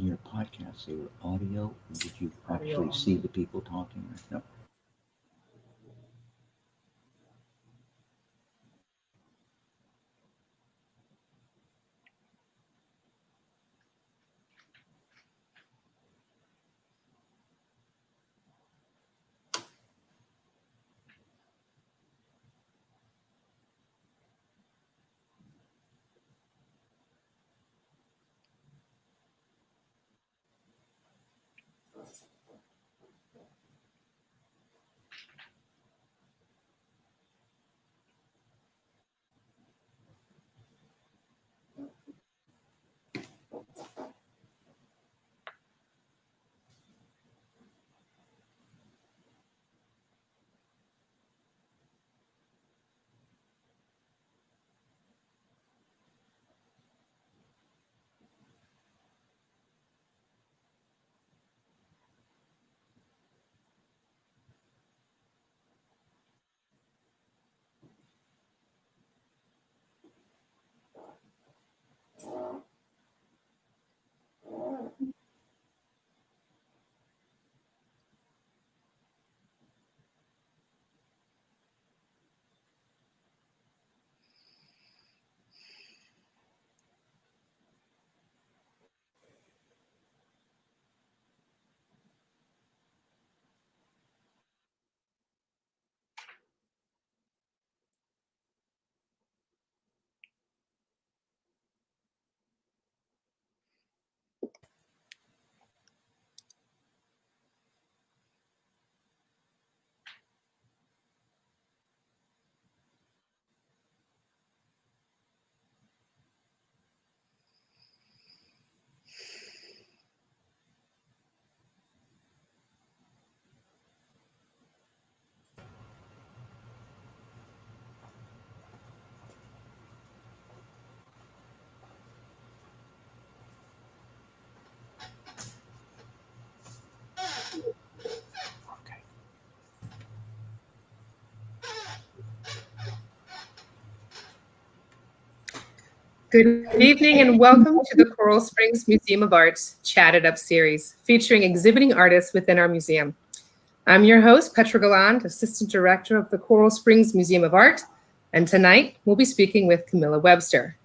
in your podcast, they were audio? Did you Audio actually see the people talking? No. Okay. Good evening and welcome to the Coral Springs Museum of Art's Chatted Up series, featuring exhibiting artists within our museum. I'm your host, Petra Guiland, Assistant Director of the Coral Springs Museum of Art, and tonight we'll be speaking with Camilla Webster.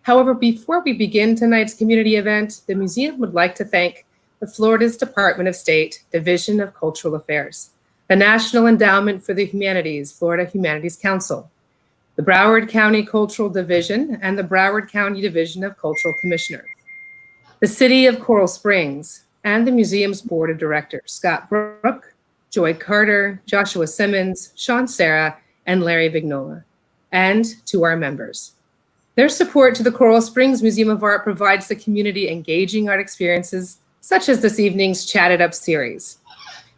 However, before we begin tonight's community event, the museum would like to thank the Florida's Department of State, Division of Cultural Affairs, the National Endowment for the Humanities, Florida Humanities Council, the Broward County Cultural Division, and the Broward County Division of Cultural Commissioners, the City of Coral Springs, and the museum's board of directors, Scott Brook, Joy Carter, Joshua Simmons, Sean Serra, and Larry Vignola, and to our members. Their support to the Coral Springs Museum of Art provides the community engaging art experiences, such as this evening's Chatted Up series.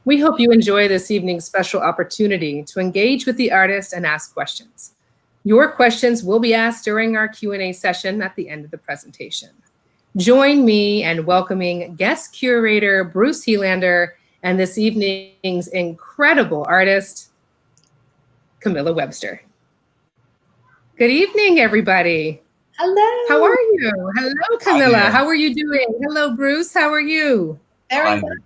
We hope you enjoy this evening's special opportunity to engage with the artist and ask questions. Your questions will be asked during our Q&A session at the end of the presentation. Join me in welcoming guest curator Bruce Helander and this evening's incredible artist, Camilla Webster. Good evening, everybody. Hello. How are you? Hello, Camilla. How are you doing? Hello, Bruce. How are you? Very good.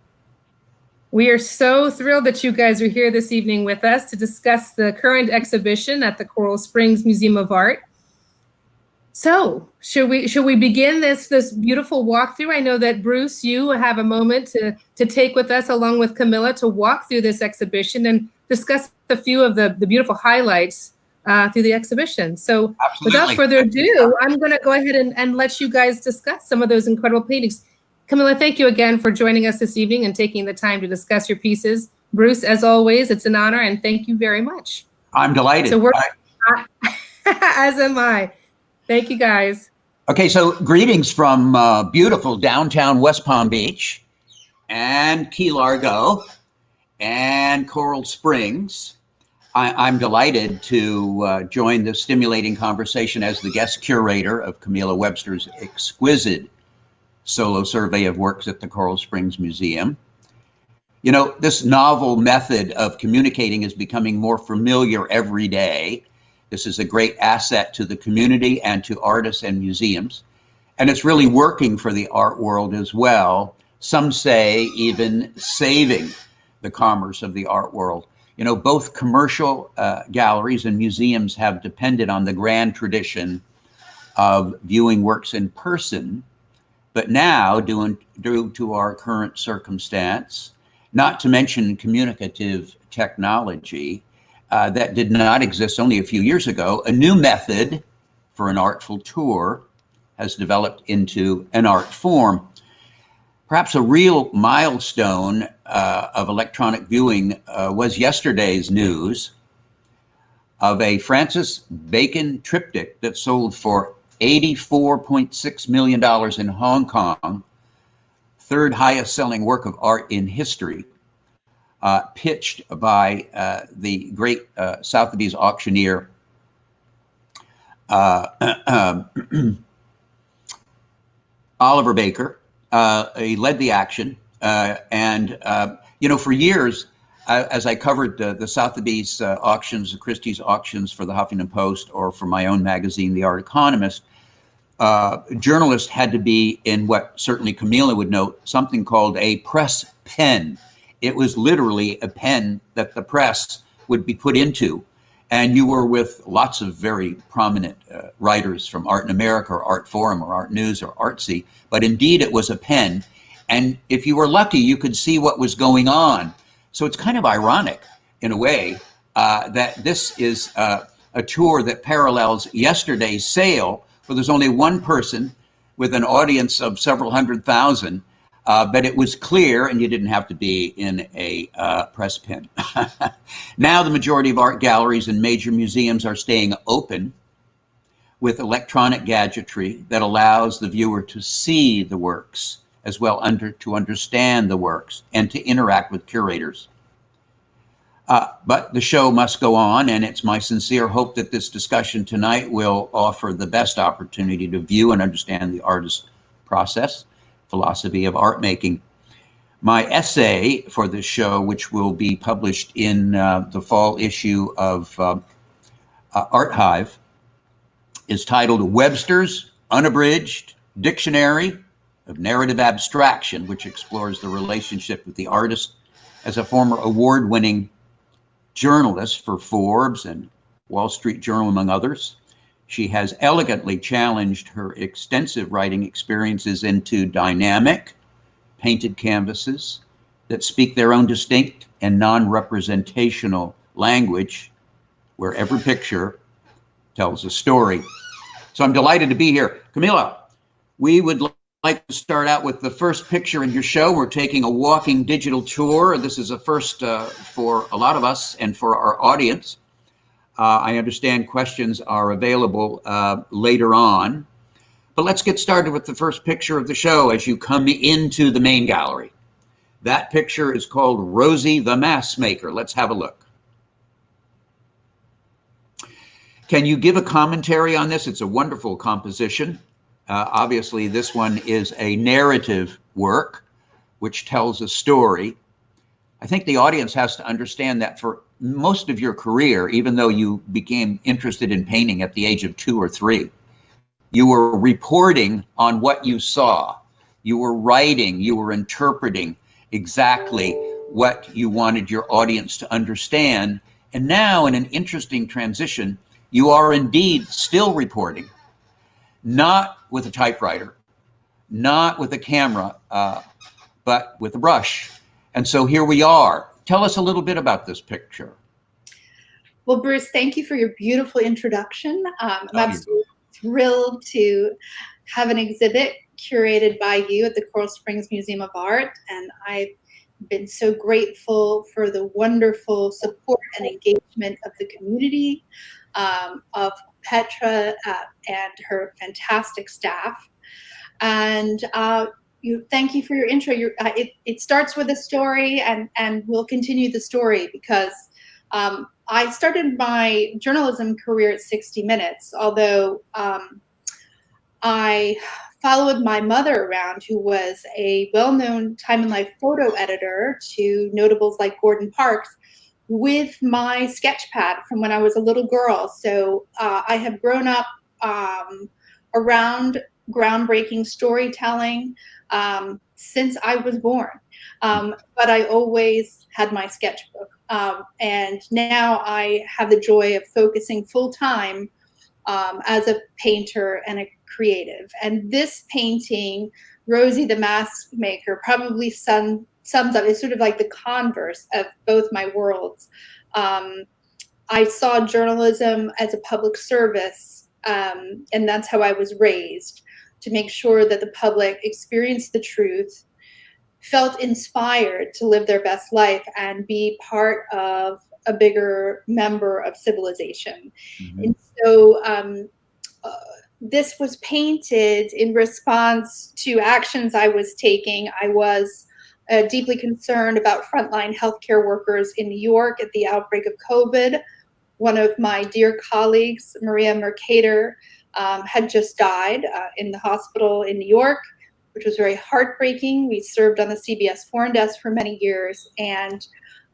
We are so thrilled that you guys are here this evening with us to discuss the current exhibition at the Coral Springs Museum of Art. So, should we begin this beautiful walkthrough? I know that Bruce, you have a moment to take with us along with Camilla to walk through this exhibition and discuss a few of the beautiful highlights through the exhibition. So, without further ado, I'm going to go ahead and let you guys discuss some of those incredible paintings. Camilla, thank you again for joining us this evening and taking the time to discuss your pieces. Bruce, as always, it's an honor and thank you very much. I'm delighted. So as am I. Thank you, guys. Okay, so greetings from beautiful downtown West Palm Beach and Key Largo and Coral Springs. I'm delighted to join the stimulating conversation as the guest curator of Camilla Webster's exquisite solo survey of works at the Coral Springs Museum. You know, this novel method of communicating is becoming more familiar every day. This is a great asset to the community and to artists and museums. And it's really working for the art world as well. Some say even saving the commerce of the art world. You know, both commercial galleries and museums have depended on the grand tradition of viewing works in person, but now, due to our current circumstance, not to mention communicative technology that did not exist only a few years ago, a new method for an artful tour has developed into an art form. Perhaps a real milestone of electronic viewing was yesterday's news of a Francis Bacon triptych that sold for $84.6 million in Hong Kong, third highest selling work of art in history, pitched by the great Sotheby's auctioneer Oliver Baker. He led the action, and you know, for years, as I covered the Sotheby's auctions, the Christie's auctions for the Huffington Post, or for my own magazine, The Art Economist, journalists had to be in what certainly Camilla would note, something called a press pen. It was literally a pen that the press would be put into. And you were with lots of very prominent writers from Art in America or Art Forum or Art News or Artsy, but indeed it was a pen. And if you were lucky, you could see what was going on. So it's kind of ironic in a way that this is a tour that parallels yesterday's sale, where there's only one person with an audience of several hundred thousand, but it was clear and you didn't have to be in a press pen. Now the majority of art galleries and major museums are staying open with electronic gadgetry that allows the viewer to see the works as well to understand the works and to interact with curators. But the show must go on, and it's my sincere hope that this discussion tonight will offer the best opportunity to view and understand the artist's process, philosophy of art making. My essay for this show, which will be published in the fall issue of Art Hive, is titled Webster's Unabridged Dictionary of Narrative Abstraction, which explores the relationship with the artist as a former award-winning journalist for Forbes and Wall Street Journal, among others. She has elegantly challenged her extensive writing experiences into dynamic, painted canvases that speak their own distinct and non-representational language, where every picture tells a story. So I'm delighted to be here. Camilla, we would like to start out with the first picture in your show. We're taking a walking digital tour. This is a first for a lot of us and for our audience. I understand questions are available later on. But let's get started with the first picture of the show as you come into the main gallery. That picture is called Rosie the Mask Maker. Let's have a look. Can you give a commentary on this? It's a wonderful composition. Obviously, this one is a narrative work which tells a story. I think the audience has to understand that for most of your career, even though you became interested in painting at the age of 2 or 3, you were reporting on what you saw. You were writing, you were interpreting exactly what you wanted your audience to understand. And now, in an interesting transition, you are indeed still reporting, not with a typewriter, not with a camera, but with a brush. And so here we are. Tell us a little bit about this picture. Well, Bruce, thank you for your beautiful introduction. I'm absolutely thrilled to have an exhibit curated by you at the Coral Springs Museum of Art. And I've been so grateful for the wonderful support and engagement of the community, of Petra and her fantastic staff. And thank you for your intro. It starts with a story, and we'll continue the story because I started my journalism career at 60 Minutes, although I followed my mother around, who was a well-known Time and Life photo editor to notables like Gordon Parks, with my sketch pad from when I was a little girl. So I have grown up around groundbreaking storytelling since I was born. But I always had my sketchbook. And now I have the joy of focusing full time as a painter and a creative. And this painting, Rosie the Mask Maker, probably sums up, it's sort of like the converse of both my worlds. I saw journalism as a public service, and that's how I was raised, to make sure that the public experienced the truth, felt inspired to live their best life and be part of a bigger member of civilization. Mm-hmm. And so this was painted in response to actions I was taking. I was deeply concerned about frontline healthcare workers in New York at the outbreak of COVID. One of my dear colleagues, Maria Mercator, had just died in the hospital in New York, which was very heartbreaking. We served on the CBS Foreign Desk for many years, and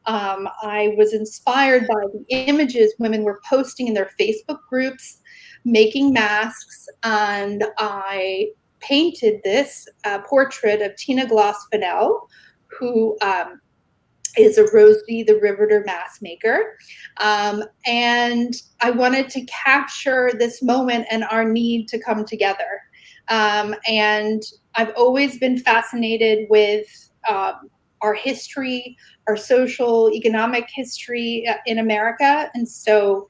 I was inspired by the images women were posting in their Facebook groups, making masks, and I painted this portrait of Tina Gloss-Fennell, who is a Rosie the Riveter mask maker. And I wanted to capture this moment and our need to come together. And I've always been fascinated with our history, our social, economic history in America. And so,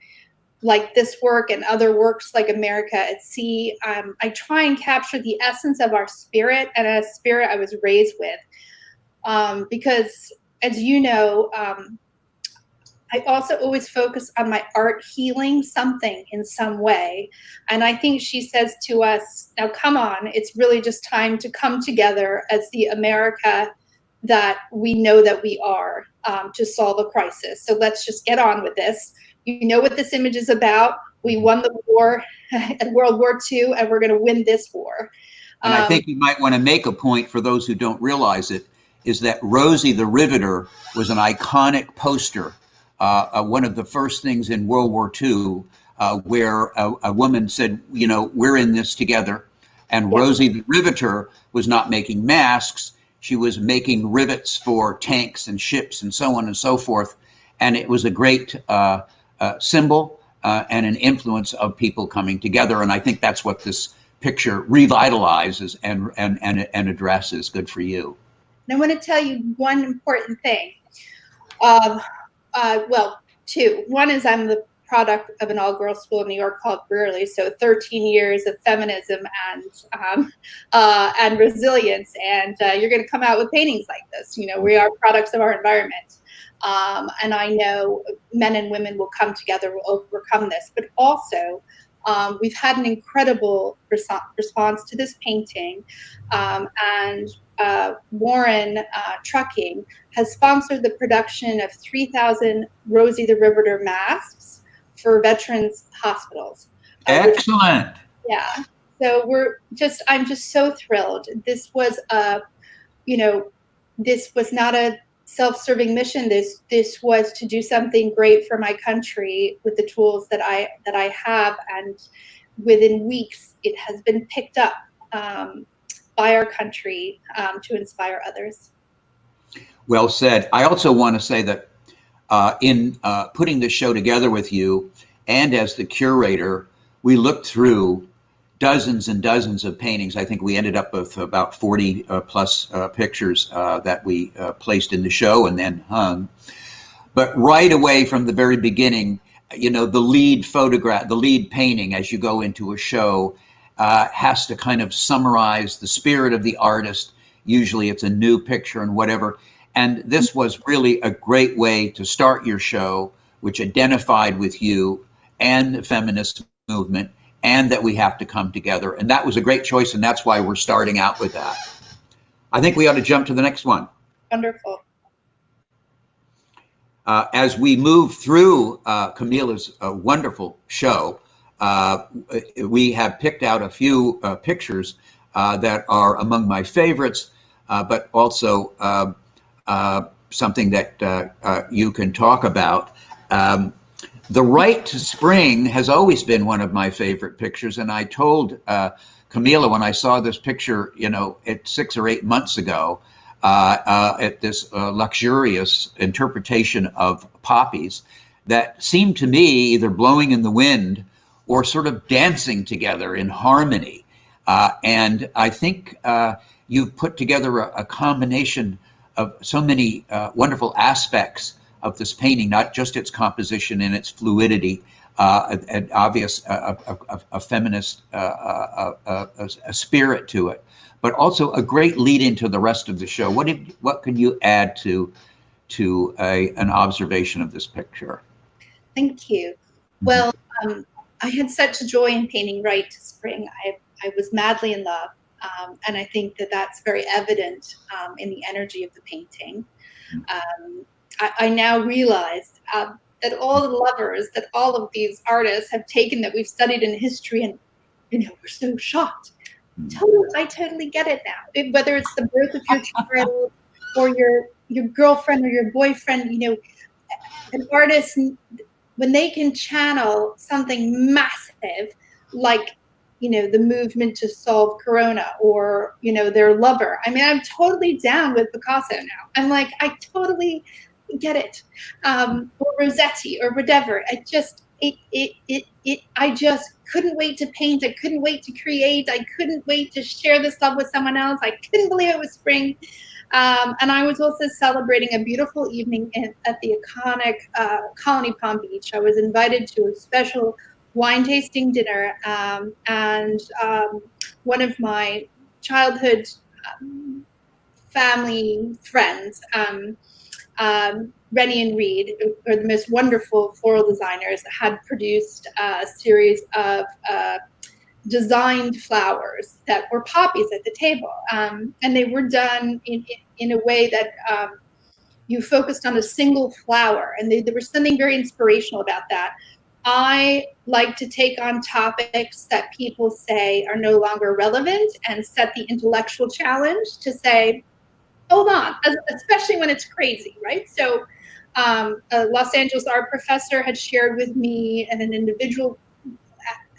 like this work and other works like America at Sea, I try and capture the essence of our spirit and a spirit I was raised with. Because, as you know, I also always focus on my art healing something in some way. And I think she says to us, now come on, it's really just time to come together as the America that we know that we are, to solve a crisis. So let's just get on with this. You know what this image is about. We won the war in World War II, and we're going to win this war. And I think you might want to make a point for those who don't realize it, is that Rosie the Riveter was an iconic poster. One of the first things in World War II, where a woman said, you know, we're in this together. And Rosie the Riveter was not making masks. She was making rivets for tanks and ships and so on and so forth. And it was a great symbol and an influence of people coming together. And I think that's what this picture revitalizes and addresses. Good for you. And I want to tell you one important thing. Well, two. One is I'm the product of an all-girls school in New York called Brearley, so 13 years of feminism and resilience, and you're going to come out with paintings like this. You know, we are products of our environment, and I know men and women will come together, will overcome this. But also, we've had an incredible response to this painting, and Warren Trucking has sponsored the production of 3,000 Rosie the Riveter masks for veterans hospitals. Excellent. Yeah. So I'm just so thrilled. This was this was not a self-serving mission. This was to do something great for my country with the tools that I have, and within weeks it has been picked up by our country to inspire others. Well said. I also want to say that in putting this show together with you and as the curator, we looked through dozens and dozens of paintings. I think we ended up with about 40 plus pictures that we placed in the show and then hung. But right away from the very beginning, you know, the lead photograph, the lead painting as you go into a show has to kind of summarize the spirit of the artist. Usually it's a new picture and whatever. And this was really a great way to start your show, which identified with you and the feminist movement, and that we have to come together. And that was a great choice, and that's why we're starting out with that. I think we ought to jump to the next one. Wonderful. As we move through Camilla's wonderful show, we have picked out a few pictures that are among my favorites, but also something that you can talk about. The Right to Spring has always been one of my favorite pictures, and I told Camilla, when I saw this picture, at 6 or 8 months ago, at this luxurious interpretation of poppies that seemed to me either blowing in the wind or sort of dancing together in harmony. And I think you've put together a combination of so many wonderful aspects of this painting, not just its composition and its fluidity, an obvious a feminist a spirit to it, but also a great lead into the rest of the show. What can you add to an observation of this picture? Thank you. Well, I had such a joy in painting Right to Spring. I was madly in love, and I think that that's very evident in the energy of the painting. I now realize that all the lovers that all of these artists have taken that we've studied in history, and we're so shocked. I totally get it now. Whether it's the birth of your child or your girlfriend or your boyfriend, an artist, when they can channel something massive like the movement to solve corona, or their lover. I mean, I'm totally down with Picasso now. I'm like, I totally get it. Or Rossetti or whatever. I just couldn't wait to paint. I couldn't wait to create. I couldn't wait to share this love with someone else. I couldn't believe it was spring. And I was also celebrating a beautiful evening at the iconic Colony Palm Beach. I was invited to a special wine tasting dinner, and one of my childhood family friends, Rennie and Reed, are the most wonderful floral designers, had produced a series of designed flowers that were poppies at the table. And they were done in a way that you focused on a single flower. And there was something very inspirational about that. I like to take on topics that people say are no longer relevant and set the intellectual challenge to say, hold on, especially when it's crazy, right? So a Los Angeles art professor had shared with me in an individual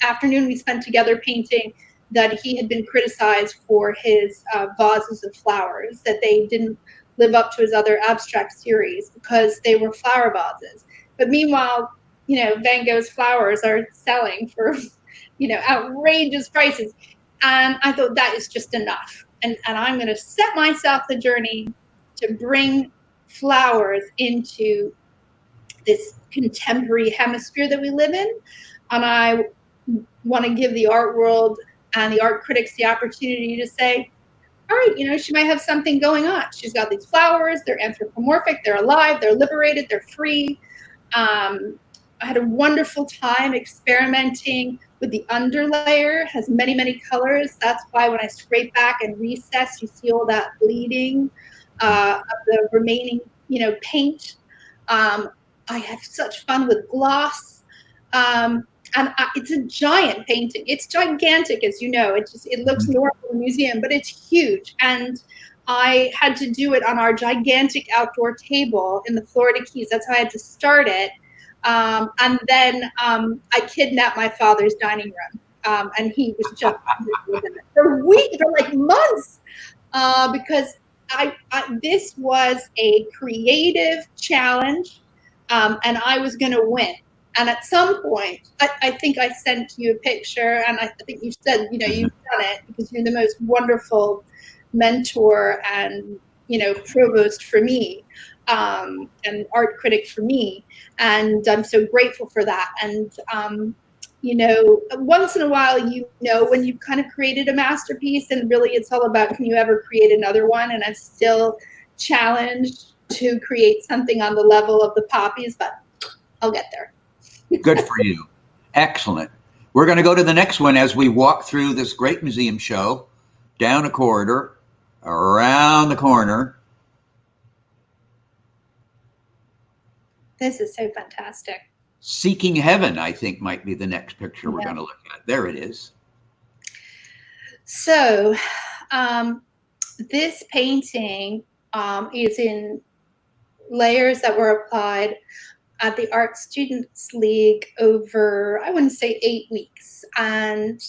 afternoon we spent together painting that he had been criticized for his vases of flowers, that they didn't live up to his other abstract series because they were flower vases. But meanwhile, Van Gogh's flowers are selling for, outrageous prices. And I thought that is just enough. And I'm going to set myself the journey to bring flowers into this contemporary hemisphere that we live in. And I want to give the art world and the art critics the opportunity to say, all right, she might have something going on. She's got these flowers, they're anthropomorphic, they're alive, they're liberated, they're free. I had a wonderful time experimenting with the underlayer. It has many, many colors. That's why when I scrape back and recess, you see all that bleeding of the remaining, paint. I have such fun with gloss. And it's a giant painting. It's gigantic, as you know. It looks normal in the museum, but it's huge. And I had to do it on our gigantic outdoor table in the Florida Keys. That's how I had to start it. And then I kidnapped my father's dining room, and he was just for weeks, for like months, because this was a creative challenge, and I was going to win. And at some point, I think I sent you a picture, and I think you said, you've done it because you're the most wonderful mentor and provost for me. And art critic for me, and I'm so grateful for that. And once in a while, when you've kind of created a masterpiece, and really it's all about, can you ever create another one? And I'm still challenged to create something on the level of the poppies, but I'll get there. Good for you. Excellent. We're going to go to the next one as we walk through this great museum show, down a corridor, around the corner. This is so fantastic. Seeking Heaven, I think, might be the next picture we're going to look at. There it is. So this painting is in layers that were applied at the Art Students League over, I wouldn't say 8 weeks. And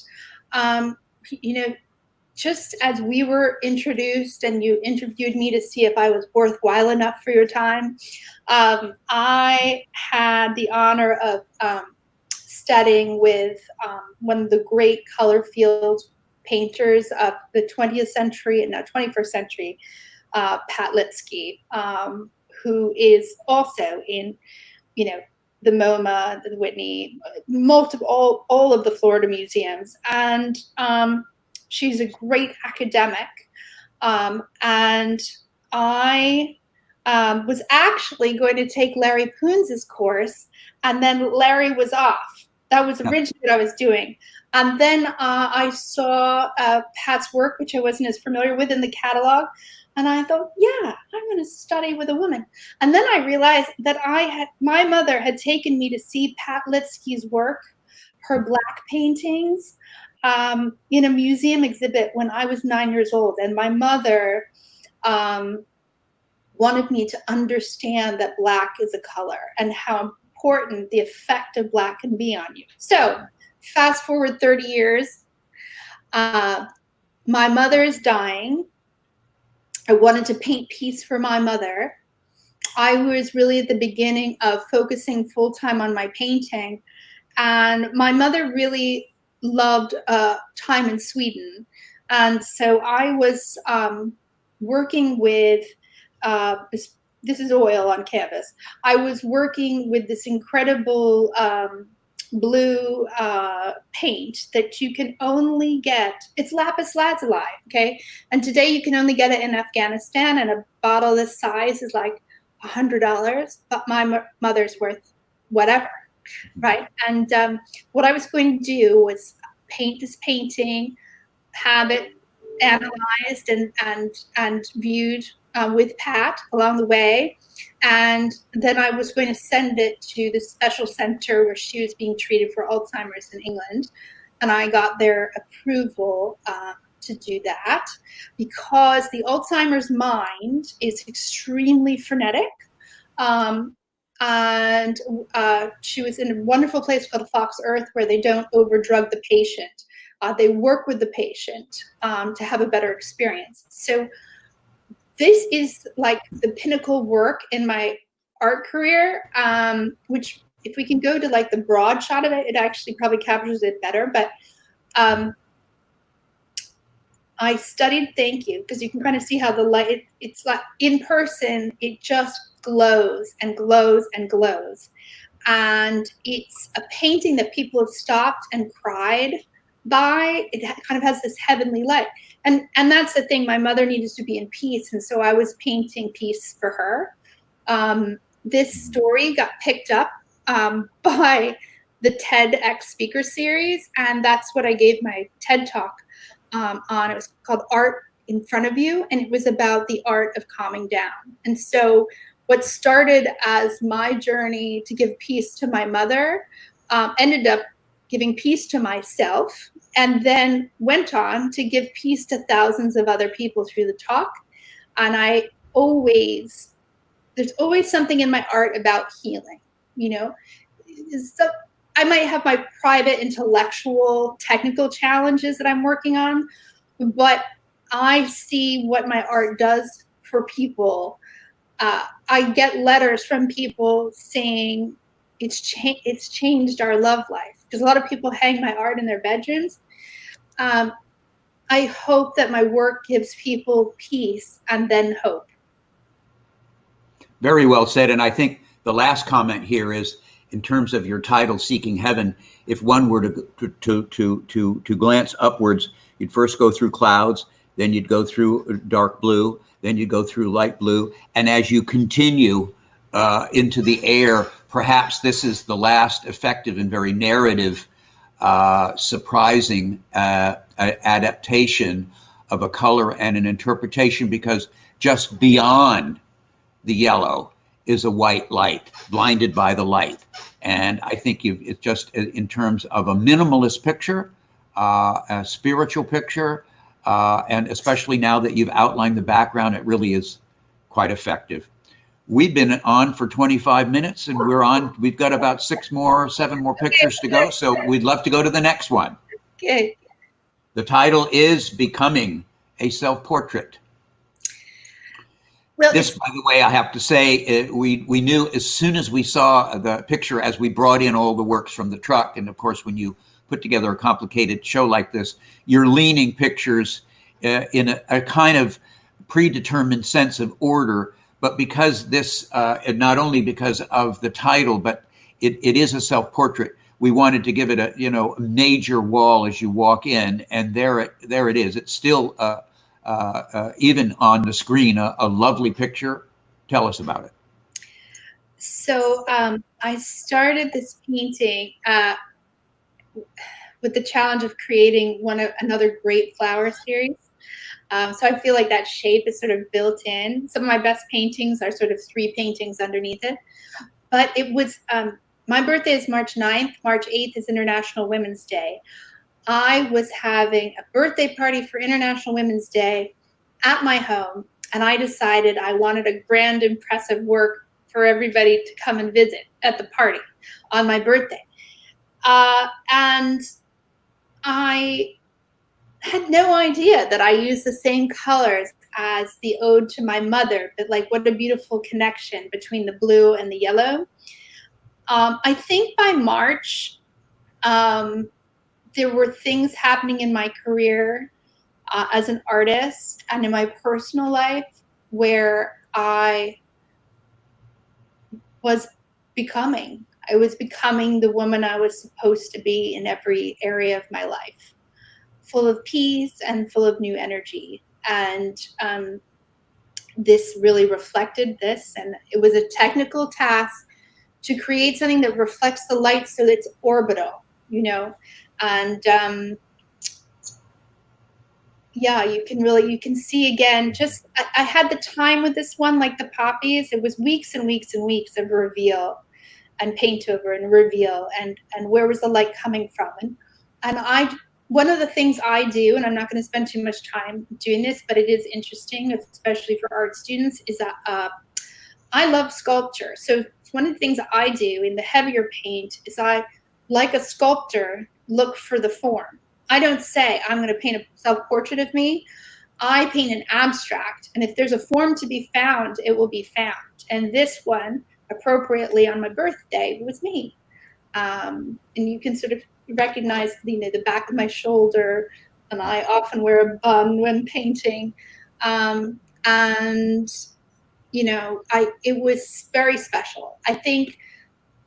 just as we were introduced and you interviewed me to see if I was worthwhile enough for your time, I had the honor of studying with one of the great color field painters of the 20th century and now 21st century, Pat Litsky, who is also in, the MoMA, the Whitney, multiple, all of the Florida museums. And she's a great academic. And I was actually going to take Larry Poons's course, and then Larry was off. That was originally what I was doing. And then I saw Pat's work, which I wasn't as familiar with, in the catalog. And I thought, yeah, I'm going to study with a woman. And then I realized that my mother had taken me to see Pat Litsky's work, her Black paintings, in a museum exhibit when I was 9 years old. And my mother wanted me to understand that Black is a color and how important the effect of Black can be on you. So fast forward 30 years, my mother is dying. I wanted to paint peace for my mother. I was really at the beginning of focusing full-time on my painting. And my mother really loved time in Sweden. And so I was working with, this is oil on canvas. I was working with this incredible blue paint that you can only get. It's lapis lazuli, okay? And today you can only get it in Afghanistan, and a bottle this size is like $100, but my mother's worth whatever, right? And what I was going to do was paint this painting, have it analyzed and viewed with Pat along the way. And then I was going to send it to the special center where she was being treated for Alzheimer's in England. And I got their approval to do that because the Alzheimer's mind is extremely frenetic. And she was in a wonderful place called Fox Earth where they don't overdrug the patient. They work with the patient to have a better experience. So this is like the pinnacle work in my art career, which if we can go to like the broad shot of it, it actually probably captures it better. But I studied, thank you, because you can kind of see how the light, it's like in person, it just glows and glows and glows. And it's a painting that people have stopped and cried by. It kind of has this heavenly light. And that's the thing, my mother needed to be in peace. And so I was painting peace for her. This story got picked up by the TEDx speaker series. And that's what I gave my TED talk on. It was called Art in Front of You. And it was about the art of calming down. And so what started as my journey to give peace to my mother ended up giving peace to myself, and then went on to give peace to thousands of other people through the talk. And there's always something in my art about healing, So I might have my private intellectual technical challenges that I'm working on, but I see what my art does for people. I get letters from people saying it's changed our love life. Because a lot of people hang my art in their bedrooms. I hope that my work gives people peace and then hope. Very well said. And I think the last comment here is, in terms of your title, Seeking Heaven, if one were to glance upwards, you'd first go through clouds, then you'd go through dark blue, then you'd go through light blue. And as you continue into the air, perhaps this is the last effective and very narrative, surprising adaptation of a color and an interpretation, because just beyond the yellow is a white light, blinded by the light. And I think it's just in terms of a minimalist picture, a spiritual picture, and especially now that you've outlined the background, it really is quite effective. We've been on for 25 minutes and we've got about 7 more pictures to go. So we'd love to go to the next one. Okay. The title is Becoming a Self-Portrait. Well, this, by the way, I have to say, we knew as soon as we saw the picture, as we brought in all the works from the truck, and of course, when you put together a complicated show like this, you're leaning pictures in a kind of predetermined sense of order. But because this, not only because of the title, but it is a self-portrait, we wanted to give it a major wall as you walk in, and there it is. It's still even on the screen, a lovely picture. Tell us about it. So I started this painting with the challenge of creating another great flower series. So I feel like that shape is sort of built in. Some of my best paintings are sort of 3 paintings underneath it. But it was, my birthday is March 9th. March 8th is International Women's Day. I was having a birthday party for International Women's Day at my home, and I decided I wanted a grand, impressive work for everybody to come and visit at the party on my birthday. And I had no idea that I used the same colors as the ode to my mother, but like what a beautiful connection between the blue and the yellow. I think by March, there were things happening in my career as an artist and in my personal life where I was becoming the woman I was supposed to be in every area of my life, full of peace and full of new energy. And this really reflected this, and it was a technical task to create something that reflects the light so that it's orbital, and yeah, you can see again, just I had the time with this one, like the poppies. It was weeks and weeks and weeks of reveal and paint over and reveal, and where was the light coming from, and one of the things I do, and I'm not going to spend too much time doing this, but it is interesting, especially for art students, is that I love sculpture. So one of the things I do in the heavier paint is I, like a sculptor, look for the form. I don't say I'm going to paint a self-portrait of me. I paint an abstract, and if there's a form to be found, it will be found. And this one, appropriately on my birthday, was me. And you can sort of recognize the back of my shoulder, and I often wear a bun when painting. It was very special. I think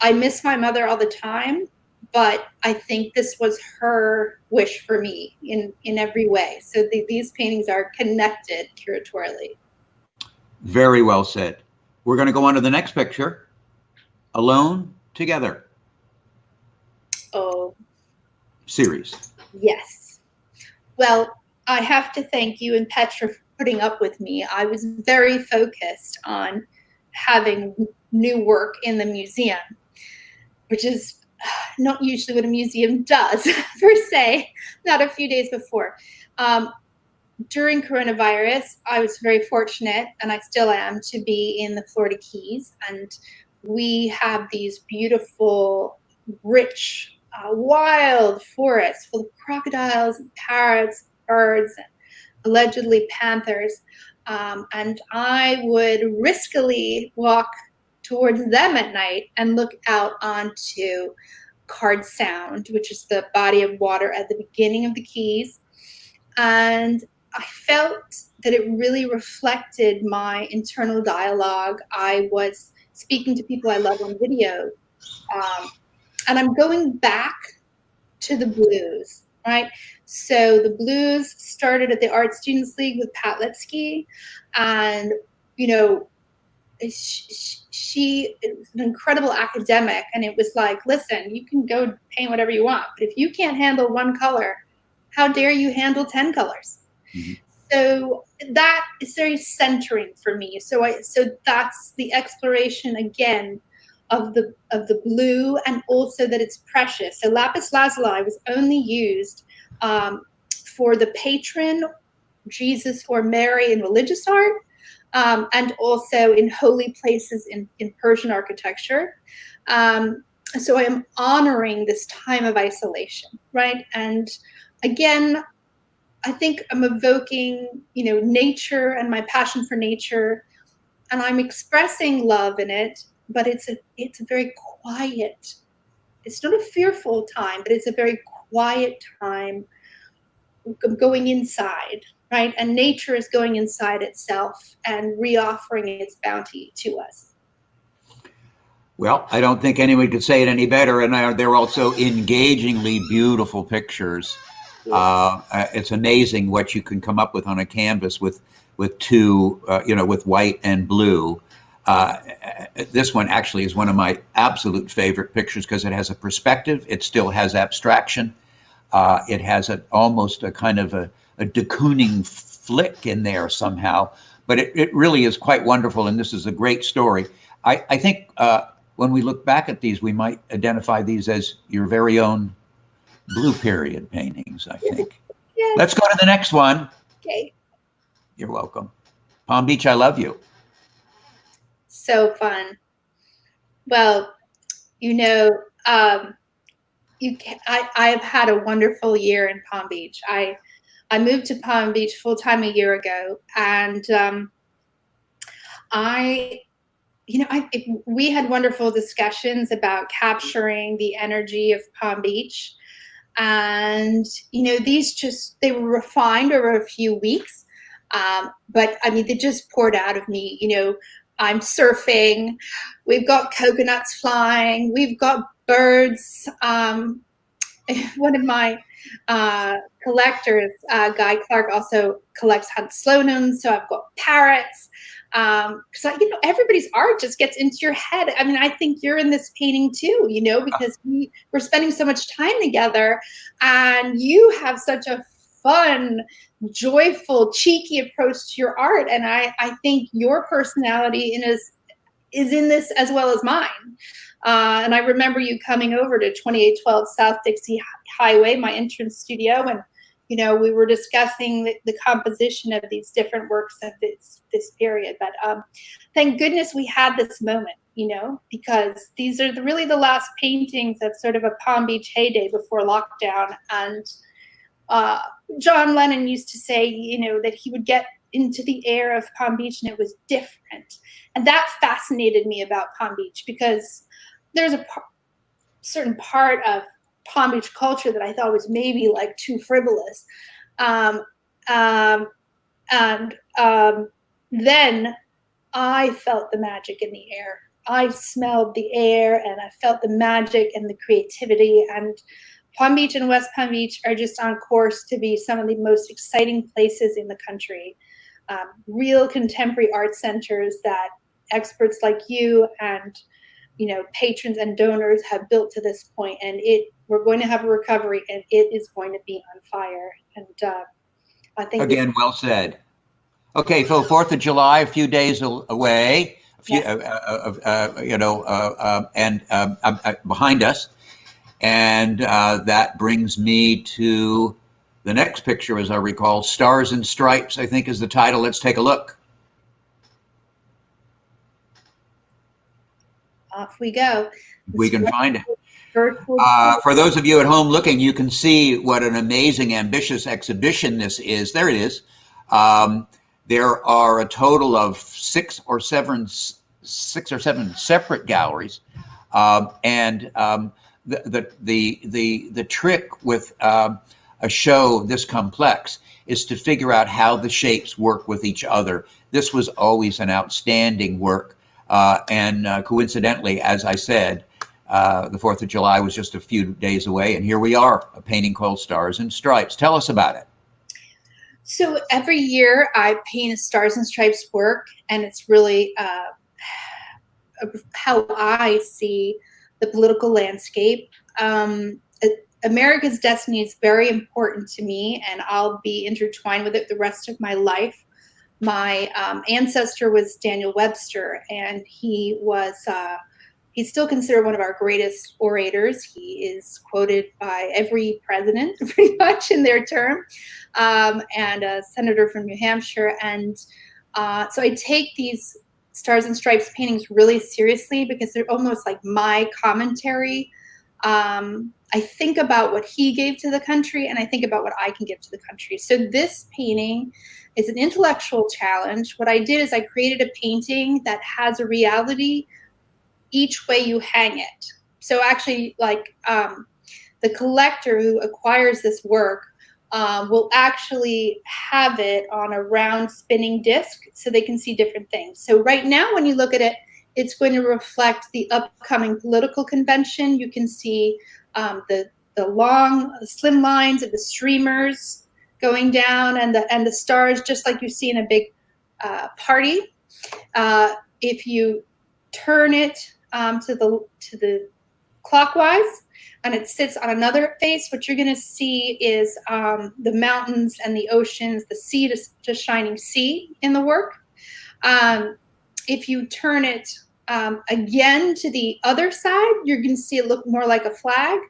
I miss my mother all the time, but I think this was her wish for me in every way. So these paintings are connected curatorially. Very well said. We're going to go on to the next picture. Alone Together. Oh. Series. Yes. Well, I have to thank you and Petra for putting up with me. I was very focused on having new work in the museum, which is not usually what a museum does, per se, not a few days before. During coronavirus, I was very fortunate, and I still am, to be in the Florida Keys, and we have these beautiful, rich, wild forests full of crocodiles and parrots, birds, and allegedly panthers, and I would riskily walk towards them at night and look out onto Card Sound, which is the body of water at the beginning of the Keys. And I felt that it really reflected my internal dialogue. I was speaking to people I love on video. And I'm going back to the blues, right? So the blues started at the Art Students League with Pat Litsky. And, she is an incredible academic, and it was like, listen, you can go paint whatever you want, but if you can't handle one color, how dare you handle 10 colors? Mm-hmm. So that is very centering for me. So that's the exploration again of the blue, and also that it's precious. So lapis lazuli was only used for the patron, Jesus or Mary, in religious art. And also in holy places in Persian architecture. So I am honoring this time of isolation, right? And again, I think I'm evoking, nature and my passion for nature, and I'm expressing love in it, but it's a very quiet, it's not a fearful time, but it's a very quiet time going inside, right? And nature is going inside itself and reoffering its bounty to us. Well, I don't think anyone could say it any better, and they're also engagingly beautiful pictures. It's amazing what you can come up with on a canvas with two, with white and blue. This one actually is one of my absolute favorite pictures because it has a perspective. It still has abstraction. It has almost a kind of a de Kooning flick in there somehow, but it really is quite wonderful, and this is a great story. I think when we look back at these, we might identify these as your very own blue period paintings, I think. Yes. Let's go to the next one. Okay. You're welcome. Palm Beach, I love you. So fun. Well, I've had a wonderful year in Palm Beach. I moved to Palm Beach full-time a year ago, and we had wonderful discussions about capturing the energy of Palm Beach. And, they were refined over a few weeks. But I mean, they just poured out of me. I'm surfing. We've got coconuts flying. We've got birds. One of my collectors, Guy Clark, also collects hunt slow-noms. So I've got parrots. So, everybody's art just gets into your head. I mean, I think you're in this painting too, because we're spending so much time together, and you have such a fun, joyful, cheeky approach to your art. And I think your personality is in this as well as mine. And I remember you coming over to 2812 South Dixie Highway, my entrance studio, and we were discussing the composition of these different works of this period. But thank goodness we had this moment, because these are really the last paintings of sort of a Palm Beach heyday before lockdown. And John Lennon used to say, that he would get into the air of Palm Beach and it was different. And that fascinated me about Palm Beach, because there's a certain part of Palm Beach culture that I thought was maybe like too frivolous. And then I felt the magic in the air. I smelled the air and I felt the magic and the creativity. And Palm Beach and West Palm Beach are just on course to be some of the most exciting places in the country. Real contemporary art centers that experts like you and patrons and donors have built to this point, and we're going to have a recovery, and it is going to be on fire. And I think again, well said. Okay, so 4th of July, a few days away, Yes. Behind us, and that brings me to the next picture, as I recall. Stars and Stripes, I think, is the title. Let's take a look. Off we go. We can find it. Virtual. For those of you at home looking, you can see what an amazing, ambitious exhibition this is. There it is. There are a total of six or seven separate galleries, and the trick with a show this complex is to figure out how the shapes work with each other. This was always an outstanding work. And coincidentally, as I said, the 4th of July was just a few days away, and here we are, a painting called Stars and Stripes. Tell us about it. So every year I paint a Stars and Stripes work, and it's really how I see the political landscape. America's destiny is very important to me, and I'll be intertwined with it the rest of my life. My ancestor was Daniel Webster, and he was he's still considered one of our greatest orators. He is quoted by every president pretty much in their term, and a senator from New Hampshire. And so I take these Stars and Stripes paintings really seriously because they're almost like my commentary I think about what he gave to the country, and I think about what I can give to the country. So this painting is an intellectual challenge. What I did is I created a painting that has a reality each way you hang it. So actually, like the collector who acquires this work will actually have it on a round spinning disc so they can see different things. So right now, when you look at it, it's going to reflect the upcoming political convention. You can see the long, slim lines of the streamers going down, and the stars, just like you see in a big party. If you turn it to the clockwise, and it sits on another face, what you're going to see is the mountains and the oceans, the sea, just shining sea in the work. If you turn it again to the other side, you're going to see it look more like a flag.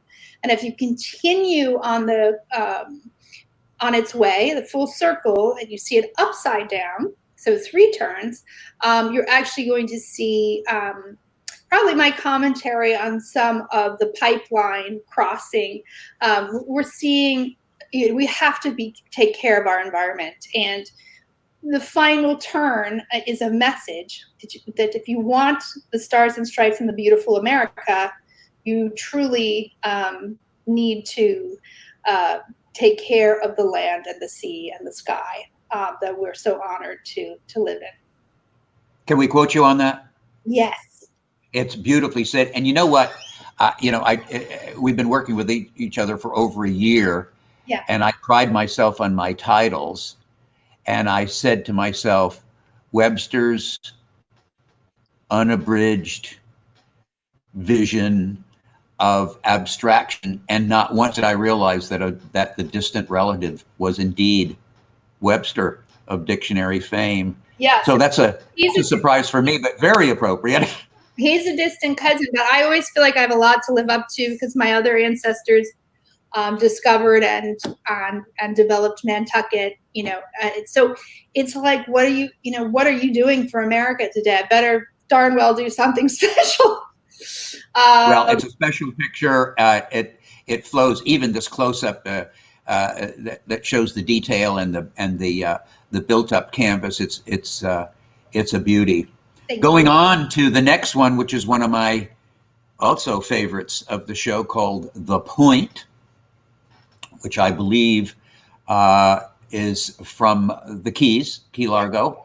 And if you continue on on its way, the full circle, and you see it upside down, so 3 turns, you're actually going to see probably my commentary on some of the pipeline crossing. We're seeing, we have to take care of our environment. And the final turn is a message that if you want the stars and stripes and the beautiful America, you truly need to take care of the land and the sea and the sky that we're so honored to live in. Can we quote you on that? Yes. It's beautifully said. And you know what? We've been working with each other for over a year. Yeah. And I pride myself on my titles. And I said to myself, Webster's unabridged vision of abstraction. And not once did I realize that the distant relative was indeed Webster of dictionary fame. Yeah. So that's a surprise for me, but very appropriate. He's a distant cousin, but I always feel like I have a lot to live up to because my other ancestors discovered and developed Nantucket. So it's like, what are you doing for America today? I better darn well do something special. Well, it's a special picture. It flows. Even this close up that shows the detail and the built up canvas. It's a beauty. Going on to the next one, which is one of my also favorites of the show, called The Point, which I believe is from the Keys, Key Largo.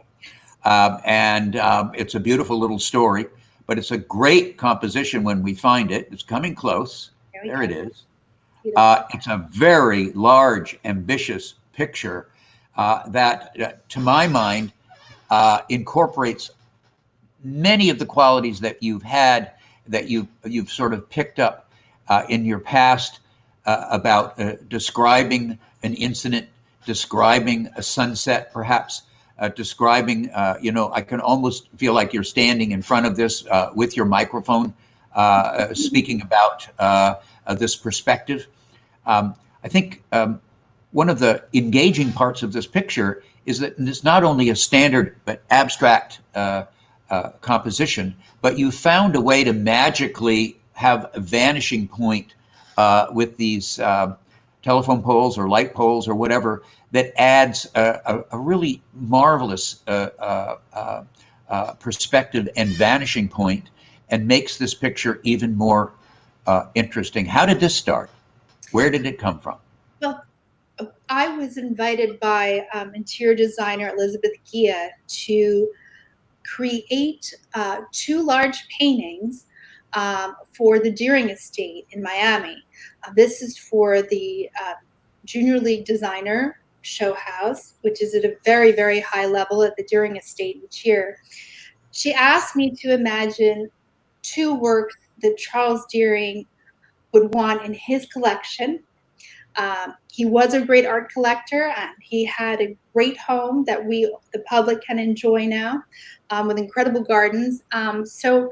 And it's a beautiful little story, but it's a great composition when we find it. It's coming close. There it is. It's a very large, ambitious picture that, to my mind, incorporates many of the qualities that you've had, that you've sort of picked up in your past about describing an incident, describing a sunset, perhaps describing, I can almost feel like you're standing in front of this with your microphone, speaking about this perspective. I think one of the engaging parts of this picture is that it's not only a standard but abstract composition, but you found a way to magically have a vanishing point with these telephone poles or light poles or whatever that adds a really marvelous perspective and vanishing point and makes this picture even more interesting. How did this start? Where did it come from? Well, I was invited by interior designer Elizabeth Gia to create 2 large paintings for the Deering Estate in Miami. This is for the Junior League Designer Show House, which is at a very, very high level at the Deering Estate each year. She asked me to imagine 2 works that Charles Deering would want in his collection. He was a great art collector, and he had a great home that the public can enjoy now, with incredible gardens. So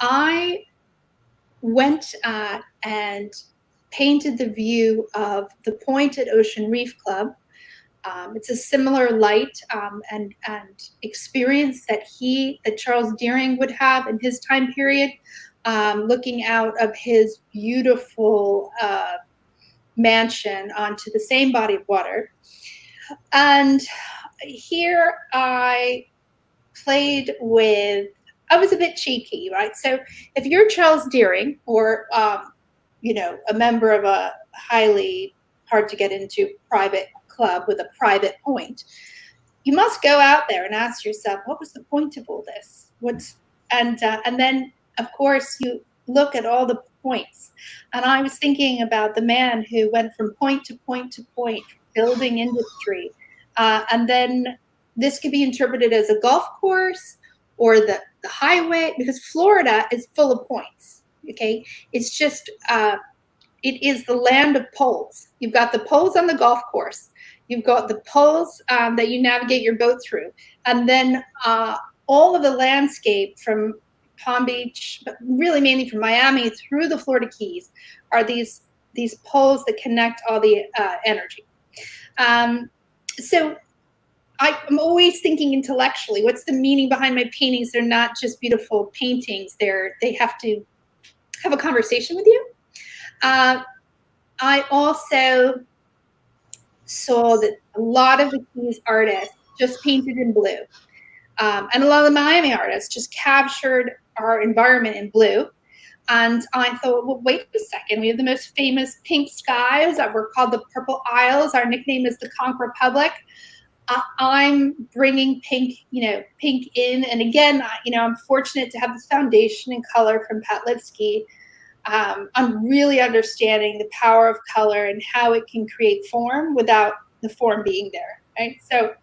I went and painted the view of the Point at Ocean Reef Club. It's a similar light and experience that Charles Deering would have in his time period, looking out of his beautiful mansion onto the same body of water. And here I played with, I was a bit cheeky, right? So if you're Charles Deering or, you know, a member of a highly hard to get into private club with a private point, you must go out there and ask yourself, what was the point of all this? And then of course you look at all the points. And I was thinking about the man who went from point to point to point, building industry. And then this could be interpreted as a golf course or the highway, because Florida is full of points, okay? It's just, it is the land of poles. You've got the poles on the golf course. You've got the poles that you navigate your boat through. And then all of the landscape from Palm Beach, but really mainly from Miami through the Florida Keys are these poles that connect all the energy. So I'm always thinking intellectually, what's the meaning behind my paintings? They're not just beautiful paintings. They have to have a conversation with you. I also saw that a lot of the Keys artists just painted in blue. And a lot of the Miami artists just captured our environment in blue. And I thought, well, wait a second. We have the most famous pink skies that were called the Purple Isles. Our nickname is the Conch Republic. I'm bringing pink, pink in. And again, I'm fortunate to have this foundation in color from Pat Lipsky. I'm really understanding the power of color and how it can create form without the form being there, right? So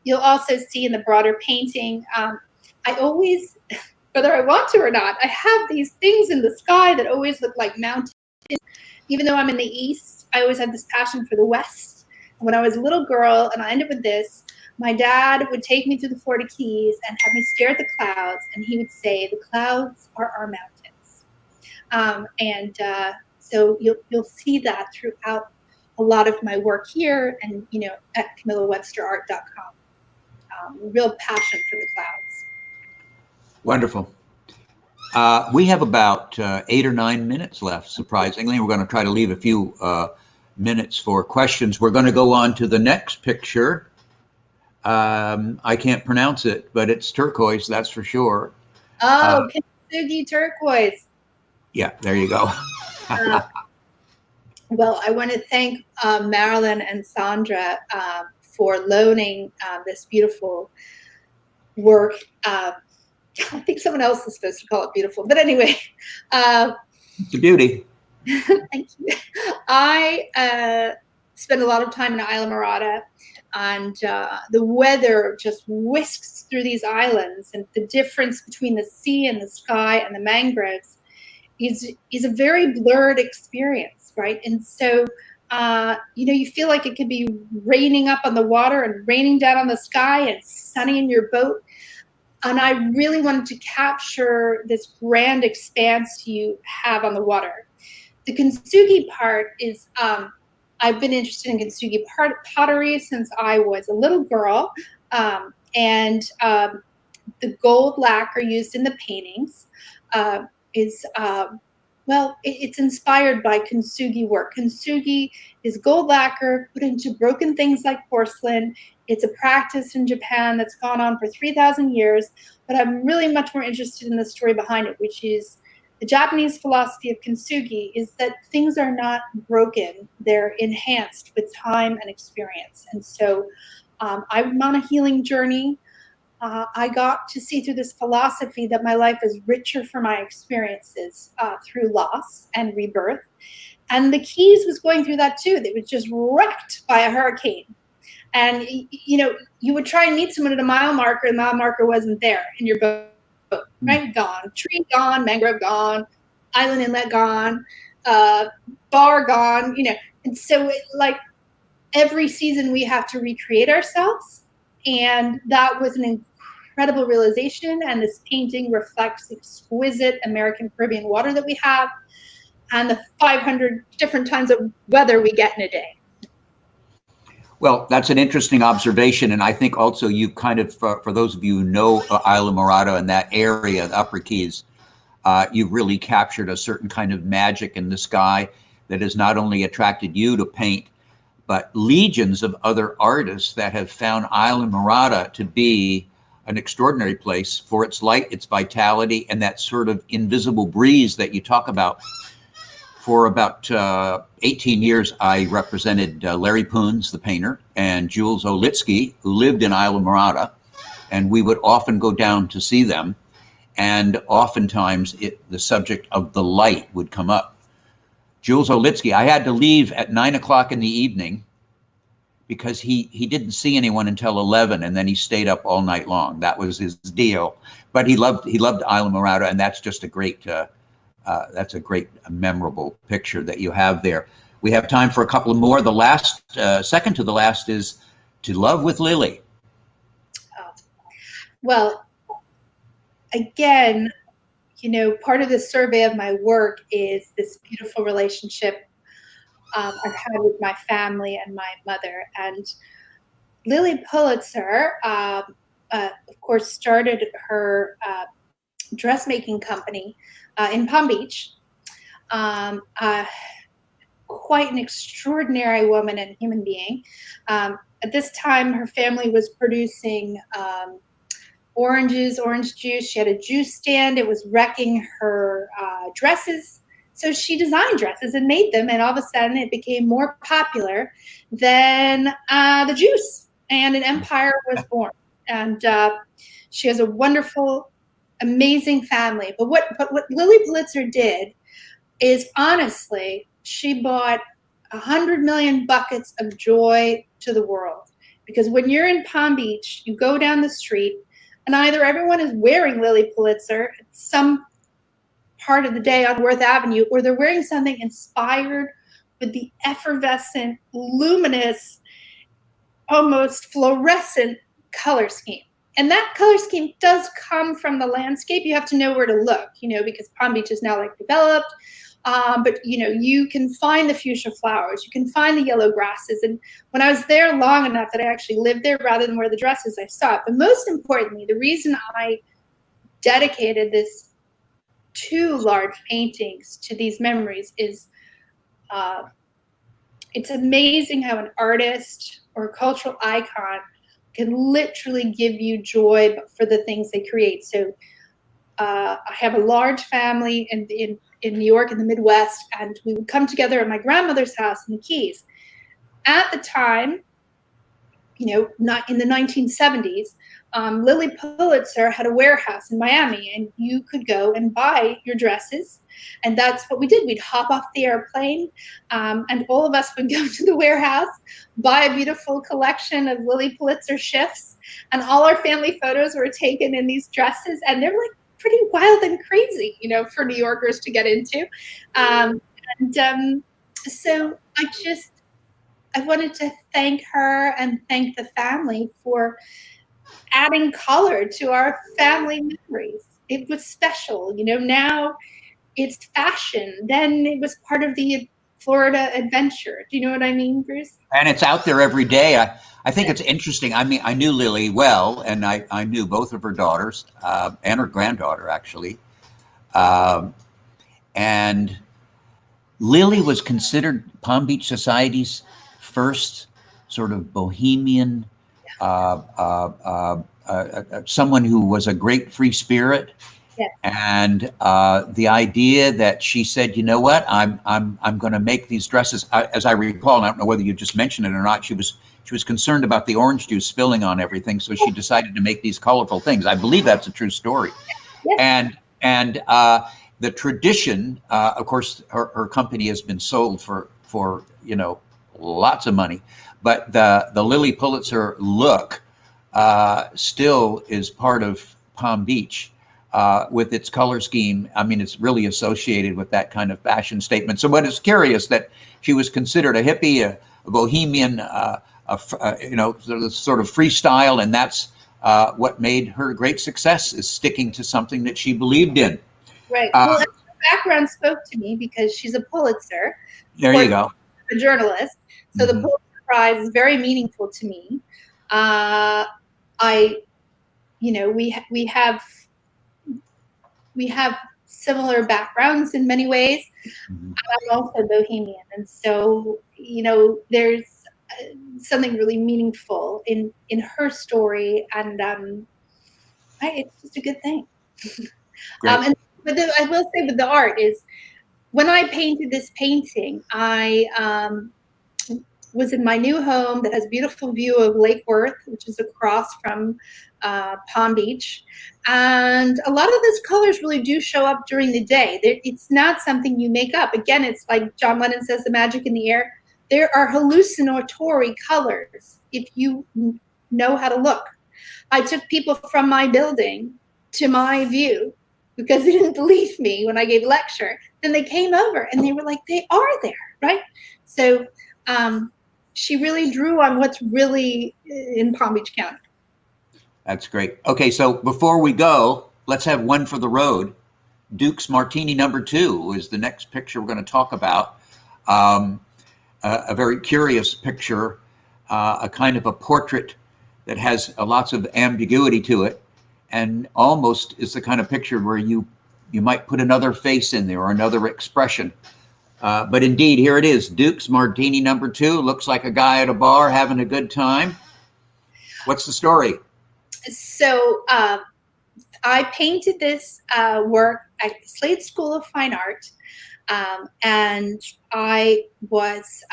you'll also see in the broader painting, I always, whether I want to or not, I have these things in the sky that always look like mountains. Even though I'm in the East, I always had this passion for the West. When I was a little girl, and I ended with this, my dad would take me to the Florida Keys and have me stare at the clouds, and he would say, the clouds are our mountains. So you'll see that throughout a lot of my work here and, at CamillaWebsterArt.com. Real passion for the clouds. Wonderful. We have about 8 or 9 minutes left, surprisingly. We're going to try to leave a few minutes for questions. We're going to go on to the next picture. I can't pronounce it, but it's turquoise, that's for sure. Oh, Kintsugi turquoise. Yeah, there you go. Well, I want to thank Marilyn and Sandra for loaning this beautiful work. I think someone else is supposed to call it beautiful, but anyway. It's a beauty. Thank you. I spend a lot of time in Islamorada, and the weather just whisks through these islands, and the difference between the sea and the sky and the mangroves is a very blurred experience, right? And so, you feel like it could be raining up on the water and raining down on the sky and sunny in your boat. And I really wanted to capture this grand expanse you have on the water. The kintsugi part is, I've been interested in kintsugi pottery since I was a little girl. And the gold lacquer used in the paintings is, it's inspired by kintsugi work. Kintsugi is gold lacquer put into broken things like porcelain. It's a practice in Japan that's gone on for 3,000 years, but I'm really much more interested in the story behind it, which is the Japanese philosophy of kintsugi is that things are not broken, they're enhanced with time and experience. And so I'm on a healing journey. I got to see through this philosophy that my life is richer for my experiences through loss and rebirth. And the Keys was going through that too. They was just wrecked by a hurricane. And, you would try and meet someone at a mile marker, and the mile marker wasn't there in your boat, right? Gone. Tree gone, mangrove gone, island inlet gone, bar gone, And so, every season we have to recreate ourselves. And that was an incredible realization. And this painting reflects the exquisite American Caribbean water that we have and the 500 different times of weather we get in a day. Well, that's an interesting observation. And I think also you kind of, for those of you who know Islamorada and that area, the Upper Keys, you've really captured a certain kind of magic in the sky that has not only attracted you to paint, but legions of other artists that have found Islamorada to be an extraordinary place for its light, its vitality, and that sort of invisible breeze that you talk about. For about 18 years, I represented Larry Poons, the painter, and Jules Olitsky, who lived in Islamorada, and we would often go down to see them. And oftentimes the subject of the light would come up. Jules Olitsky, I had to leave at 9 o'clock in the evening because he didn't see anyone until 11, and then he stayed up all night long. That was his deal. But he loved Islamorada, and that's just a great memorable picture that you have there. We have time for a couple more. The last, second to the last, is To Love with Lilly. Oh. Well, again, part of the survey of my work is this beautiful relationship I've had with my family and my mother. And Lilly Pulitzer, of course, started her dressmaking company in Palm Beach. Quite an extraordinary woman and human being. At this time, her family was producing orange juice. She had a juice stand. It was wrecking her dresses. So she designed dresses and made them, and all of a sudden it became more popular than the juice, and an empire was born. And she has a wonderful, amazing family. But what Lilly Pulitzer did is, honestly, she brought 100 million buckets of joy to the world. Because when you're in Palm Beach, you go down the street, and either everyone is wearing Lilly Pulitzer at some part of the day on Worth Avenue, or they're wearing something inspired with the effervescent, luminous, almost fluorescent color scheme. And that color scheme does come from the landscape. You have to know where to look, because Palm Beach is now developed. But you can find the fuchsia flowers, you can find the yellow grasses. And when I was there long enough that I actually lived there rather than wear the dresses, I saw it. But most importantly, the reason I dedicated this 2 large paintings to these memories is it's amazing how an artist or a cultural icon can literally give you joy for the things they create. So I have a large family in New York, in the Midwest, and we would come together at my grandmother's house in the Keys. At the time, not in the 1970s, Lilly Pulitzer had a warehouse in Miami, and you could go and buy your dresses. And that's what we did. We'd hop off the airplane, and all of us would go to the warehouse, buy a beautiful collection of Lilly Pulitzer shifts, and all our family photos were taken in these dresses, and they're pretty wild and crazy, for New Yorkers to get into. So I wanted to thank her and thank the family for adding color to our family memories. It was special. Now it's fashion. Then it was part of the Florida adventure. Do you know what I mean, Bruce? And it's out there every day. I think it's interesting. I mean, I knew Lilly well, and I knew both of her daughters and her granddaughter, actually. And Lilly was considered Palm Beach Society's first sort of bohemian, someone who was a great free spirit. Yes. And the idea that she said, you know what, I'm going to make these dresses. As I recall, and I don't know whether you just mentioned it or not, she was concerned about the orange juice spilling on everything, so she decided to make these colorful things. I believe that's a true story. Yes. And the tradition, of course, her company has been sold for lots of money, but the Lilly Pulitzer look still is part of Palm Beach. With its color scheme. I mean, it's really associated with that kind of fashion statement. So, but it's curious that she was considered a hippie, a bohemian, sort of freestyle, and that's what made her a great success, is sticking to something that she believed in. Right. Well, her background spoke to me because she's a Pulitzer. There you go. A journalist. So the Pulitzer Prize is very meaningful to me. We have similar backgrounds in many ways. Mhm. I'm also bohemian, and so there's something really meaningful in her story, and it's just a good thing. Great. But I will say with the art is, when I painted this painting, I was in my new home that has a beautiful view of Lake Worth, which is across from Palm Beach. And a lot of those colors really do show up during the day. It's not something you make up. Again, it's like John Lennon says, the magic in the air. There are hallucinatory colors if you know how to look. I took people from my building to my view because they didn't believe me when I gave a lecture. Then they came over and they were like, they are there, right? So she really drew on what's really in Palm Beach County. That's great. Okay, so before we go, let's have one for the road. Duke's Martini #2 is the next picture we're going to talk about. A very curious picture, a kind of a portrait that has lots of ambiguity to it, and almost is the kind of picture where you might put another face in there or another expression. But indeed, here it is, Duke's Martini #2. Looks like a guy at a bar having a good time. What's the story? So I painted this work at Slade School of Fine Art, and I was,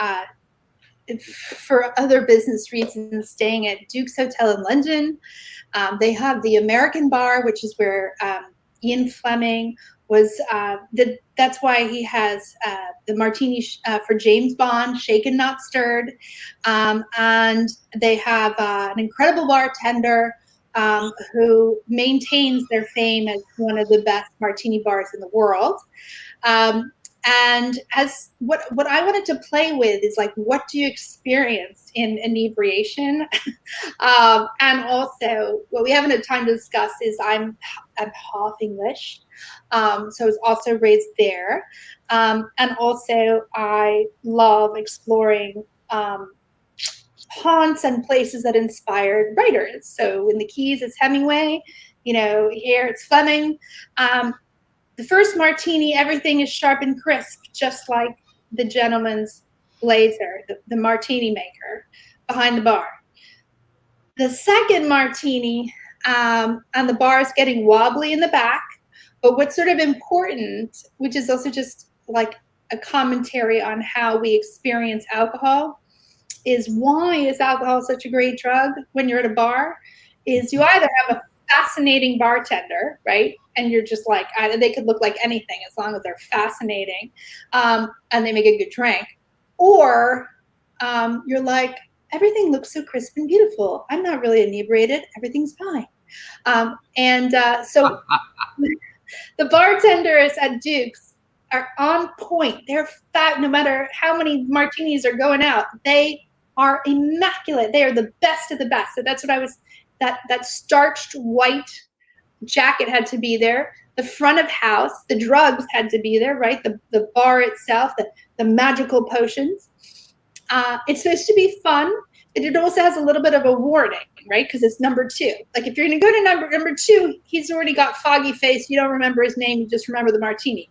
for other business reasons, staying at Duke's Hotel in London. They have the American Bar, which is where Ian Fleming was. That's why he has the martini for James Bond, shaken not stirred. And they have an incredible bartender who maintains their fame as one of the best martini bars in the world. And as what I wanted to play with is like, what do you experience in inebriation? And also, what we haven't had time to discuss is I'm half English, so I was also raised there. And also, I love exploring haunts and places that inspired writers. So in the Keys, it's Hemingway. Here it's Fleming. The first martini, everything is sharp and crisp, just like the gentleman's blazer, the martini maker behind the bar. The second martini, and the bar is getting wobbly in the back. But what's sort of important, which is also just like a commentary on how we experience alcohol, is why is alcohol such a great drug when you're at a bar? Is you either have a fascinating bartender, right? And you're just like, they could look like anything as long as they're fascinating, and they make a good drink. Or you're like, everything looks so crisp and beautiful. I'm not really inebriated. Everything's fine. So the bartenders at Duke's are on point. They're fat, no matter how many martinis are going out. They are immaculate. They are the best of the best. So that's what I was, that starched white jacket had to be there. The front of house, the drugs had to be there, right? The bar itself, the magical potions. It's supposed to be fun, but it also has a little bit of a warning, right? Because it's #2. Like if you're going to go to number 2, he's already got foggy face. You don't remember his name. You just remember the martini.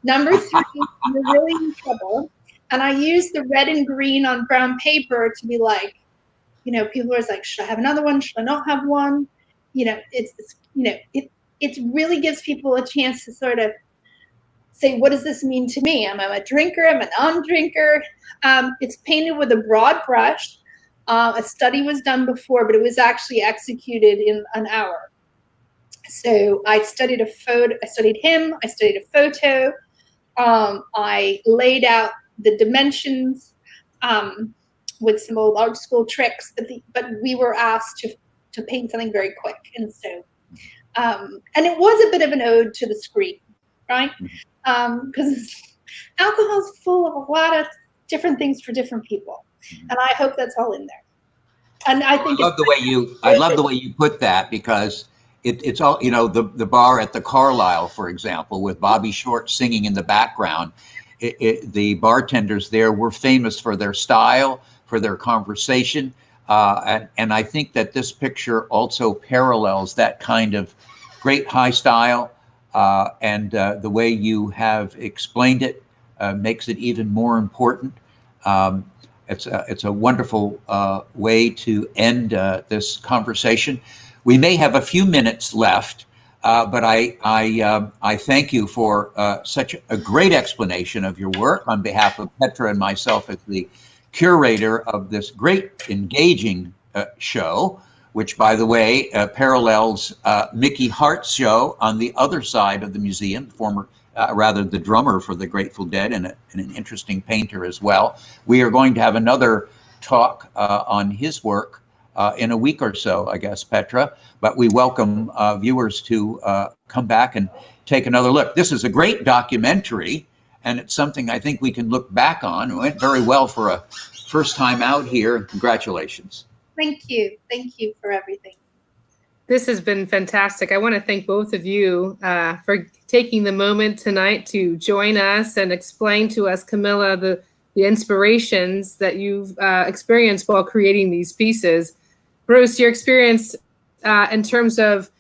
#3, you're really in trouble. And I used the red and green on brown paper to be like, people are like, should I have another one? Should I not have one? It really gives people a chance to sort of say, what does this mean to me? Am I a drinker? Am I a non-drinker? It's painted with a broad brush. A study was done before, but it was actually executed in an hour. So I studied I studied him. I studied a photo. I laid out the dimensions with some old art school tricks, but we were asked to paint something very quick. And so, and it was a bit of an ode to the screen, right? Because alcohol is full of a lot of different things for different people. And I hope that's all in there. And I think I love the way you put that, because it's all, the bar at the Carlisle, for example, with Bobby Short singing in the background. The bartenders there were famous for their style, for their conversation. And I think that this picture also parallels that kind of great high style, and the way you have explained it makes it even more important. Um, it's a wonderful way to end this conversation. We may have a few minutes left, but I thank you for such a great explanation of your work on behalf of Petra and myself as the curator of this great engaging show, which, by the way, parallels Mickey Hart's show on the other side of the museum, the drummer for the Grateful Dead and an interesting painter as well. We are going to have another talk on his work in a week or so, I guess, Petra, but we welcome viewers to come back and take another look. This is a great documentary, and it's something I think we can look back on. It went very well for a first time out here. Congratulations. Thank you. Thank you for everything. This has been fantastic. I want to thank both of you for taking the moment tonight to join us and explain to us, Camilla, the inspirations that you've experienced while creating these pieces. Bruce, your experience in terms of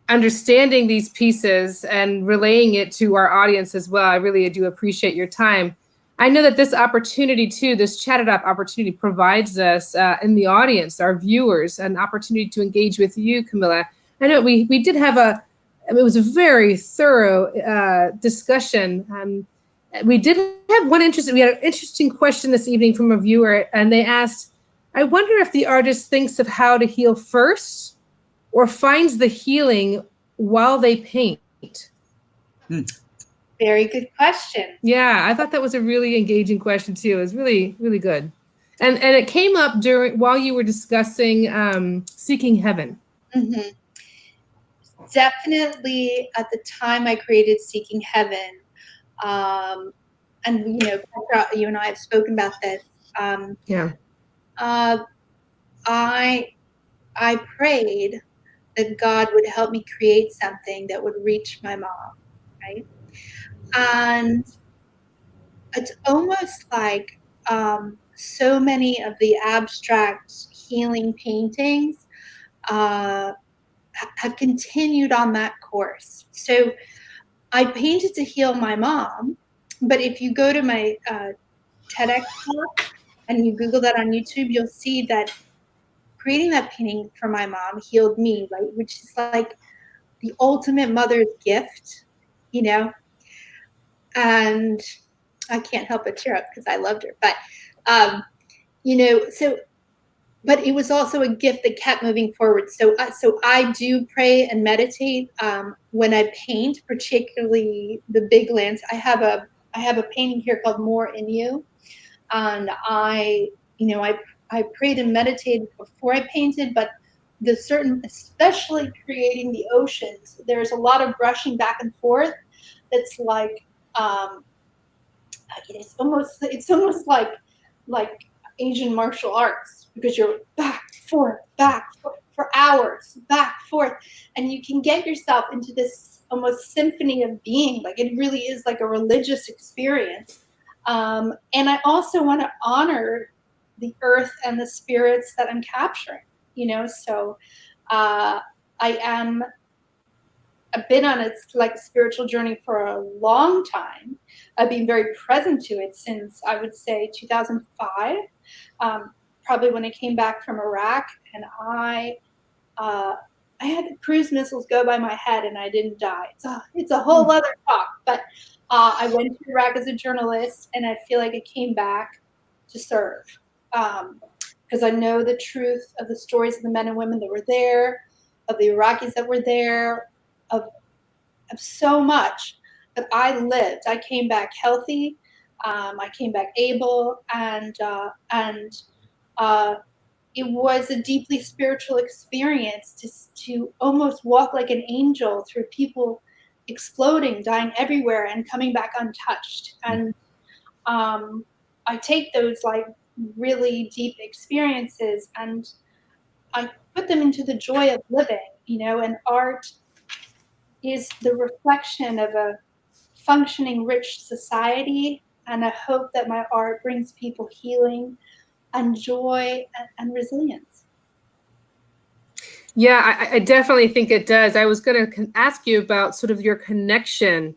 understanding these pieces and relaying it to our audience as well. I really do appreciate your time. I know that this opportunity too, this Chat It Up opportunity provides us in the audience, our viewers, an opportunity to engage with you, Camilla. I know we did have it was a very thorough discussion. We did have we had an interesting question this evening from a viewer, and they asked, I wonder if the artist thinks of how to heal first or finds the healing while they paint. Very good question. Yeah, I thought that was a really engaging question too. It was really, really good. And it came up while you were discussing Seeking Heaven. Mm-hmm. Definitely at the time I created Seeking Heaven, and Petra, you and I have spoken about this. I prayed that God would help me create something that would reach my mom, right? And it's almost like so many of the abstract healing paintings have continued on that course. So I painted to heal my mom, but if you go to my TEDx talk and you Google that on YouTube, you'll see that creating that painting for my mom healed me, right? Which is like the ultimate mother's gift, and I can't help but tear up because I loved her. But, but it was also a gift that kept moving forward. So I do pray and meditate when I paint, particularly the big lands. I have a painting here called More in You. And I prayed and meditated before I painted, but especially creating the oceans, there's a lot of brushing back and forth. That's like, it's almost like Asian martial arts, because you're back, forth, for hours, back, forth. And you can get yourself into this almost symphony of being. Like, it really is like a religious experience. And I also want to honor the earth and the spirits that I'm capturing, so I've been on a spiritual journey for a long time. I've been very present to it since, I would say, 2005, probably when I came back from Iraq, and I had cruise missiles go by my head and I didn't die. It's a whole other talk, but I went to Iraq as a journalist, and I feel like I came back to serve, because I know the truth of the stories of the men and women that were there, of the Iraqis that were there, of so much that I lived. I came back healthy. I came back able, and it was a deeply spiritual experience to almost walk like an angel through people exploding, dying everywhere, and coming back untouched. And I take those really deep experiences and I put them into the joy of living, and art is the reflection of a functioning, rich society. And I hope that my art brings people healing and joy and resilience. Yeah, I definitely think it does. I was going to ask you about sort of your connection,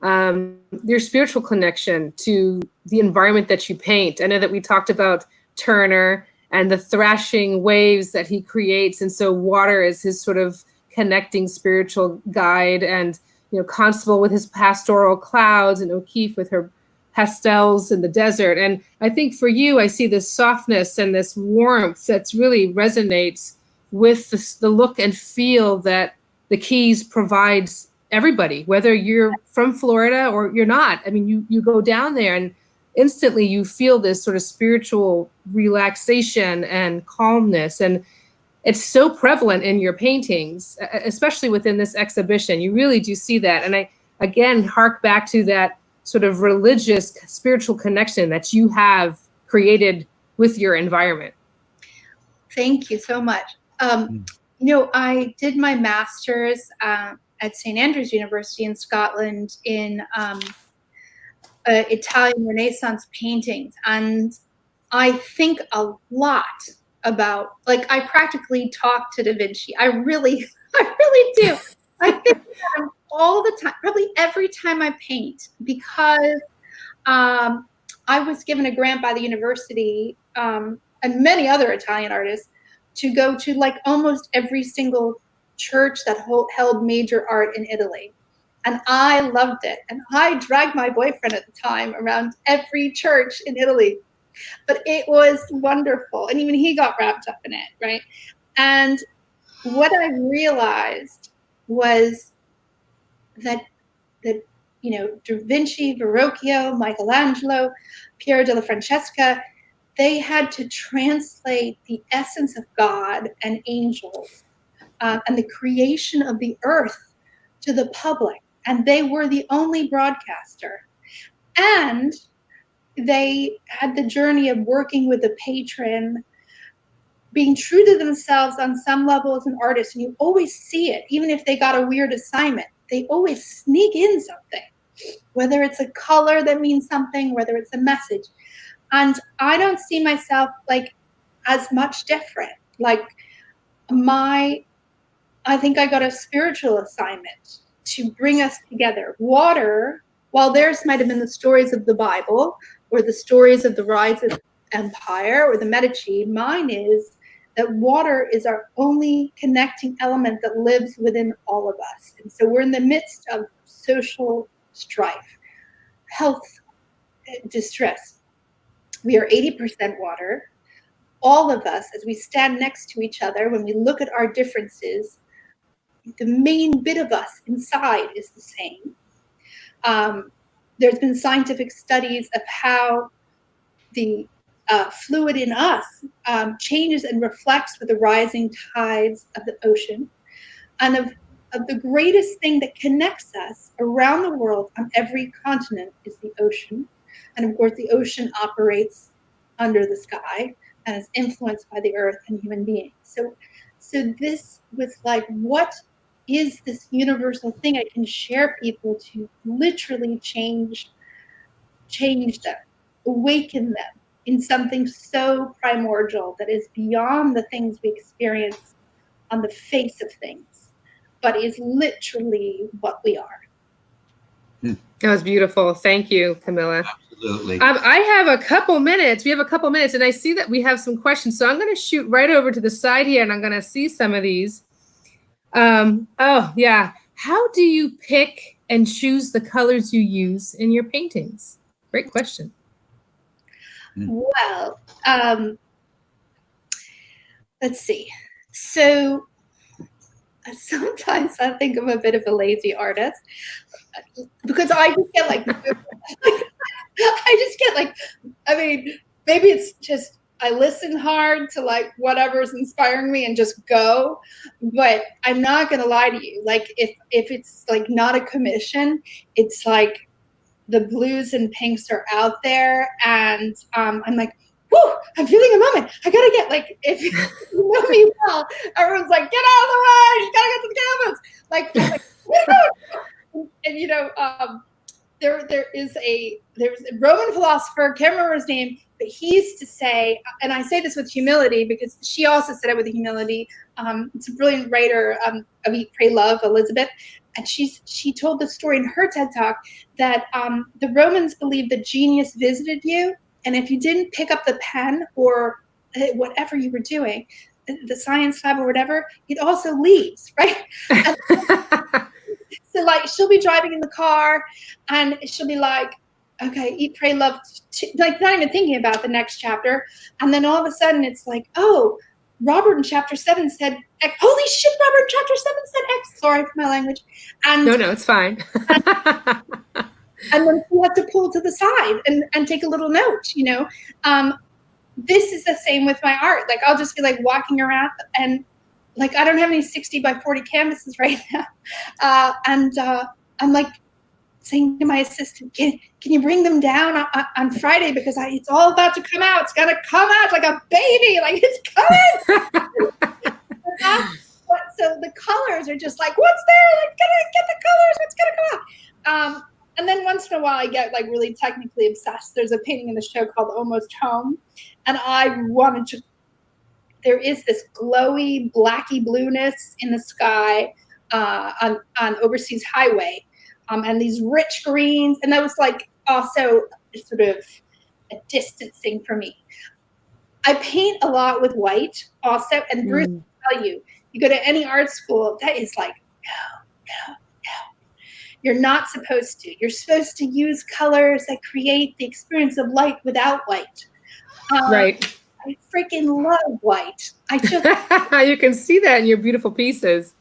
your spiritual connection to the environment that you paint. I know that we talked about Turner and the thrashing waves that he creates. And so water is his sort of connecting spiritual guide, and, Constable with his pastoral clouds, and O'Keeffe with her pastels in the desert. And I think for you, I see this softness and this warmth that's really resonates with the look and feel that the Keys provides everybody, whether you're from Florida or you're not. I mean, you go down there and instantly you feel this sort of spiritual relaxation and calmness. And it's so prevalent in your paintings, especially within this exhibition. You really do see that. And I, again, hark back to that sort of religious, spiritual connection that you have created with your environment. Thank you so much. I did my master's at St. Andrews University in Scotland in Italian Renaissance paintings. And I think a lot about, I practically talk to Da Vinci. I really do. I think about him all the time, probably every time I paint, because I was given a grant by the university and many other Italian artists to go to almost every single church that held major art in Italy. And I loved it. And I dragged my boyfriend at the time around every church in Italy. But it was wonderful. And even he got wrapped up in it, right? And what I realized was that Da Vinci, Verrocchio, Michelangelo, Piero della Francesca, they had to translate the essence of God and angels and the creation of the earth to the public. And they were the only broadcaster. And they had the journey of working with the patron, being true to themselves on some level as an artist. And you always see it, even if they got a weird assignment, they always sneak in something, whether it's a color that means something, whether it's a message. And I don't see myself as much different. I think I got a spiritual assignment to bring us together. Water, while theirs might have been the stories of the Bible or the stories of the rise of empire or the Medici, mine is that water is our only connecting element that lives within all of us. And so we're in the midst of social strife, health distress. We are 80% water. All of us, as we stand next to each other, when we look at our differences, the main bit of us inside is the same. There's been scientific studies of how the fluid in us changes and reflects with the rising tides of the ocean. And of the greatest thing that connects us around the world on every continent is the ocean. And of course, the ocean operates under the sky and is influenced by the earth and human beings. So this was what is this universal thing I can share people to literally change them, awaken them in something so primordial that is beyond the things we experience on the face of things, but is literally what we are. That was beautiful. Thank you, Camilla. Absolutely. I have a couple minutes. We have a couple minutes, and I see that we have some questions. So I'm going to shoot right over to the side here, and I'm going to see some of these. Oh, yeah. How do you pick and choose the colors you use in your paintings? Great question. Well, let's see. So sometimes I think I'm a bit of a lazy artist because I just get maybe it's just I listen hard to whatever's inspiring me and just go. But I'm not gonna lie to you. If it's not a commission, it's the blues and pinks are out there, and I'm whoo, I'm feeling a moment. I gotta get if you know me well, everyone's get out of the way, you gotta get to the canvas. And there's a Roman philosopher, can't remember his name, but he used to say, and I say this with humility because she also said it with humility. It's a brilliant writer of Eat, Pray, Love, Elizabeth, and she told the story in her TED Talk that the Romans believed that genius visited you, and if you didn't pick up the pen or whatever you were doing, the science lab or whatever, it also leaves, right? So like she'll be driving in the car and she'll be like, okay, Eat, Pray, Love, like not even thinking about the next chapter. And then all of a sudden it's like, oh, Robert in chapter 7 said X. Holy shit, Robert in chapter 7 said X. Sorry for my language. And No, it's fine. and then you have to pull to the side and take a little note, you know. This is the same with my art. Like I'll just be like walking around and like I don't have any 60 by 40 canvases right now. And I'm like saying to my assistant, can you bring them down on Friday because it's all about to come out. It's gonna come out like a baby, like it's coming. So the colors are just like, what's there? Like, get the colors. What's gonna come out? And then once in a while I get like really technically obsessed. There's a painting in the show called Almost Home. And I wanted to, there is this glowy, blacky blueness in the sky on Overseas Highway. And these rich greens. And that was like also sort of a distancing for me. I paint a lot with white also. And Bruce will tell you, you go to any art school, that is like, no. You're not supposed to. You're supposed to use colors that create the experience of light without light. Right. I freaking love white. I just you can see that in your beautiful pieces.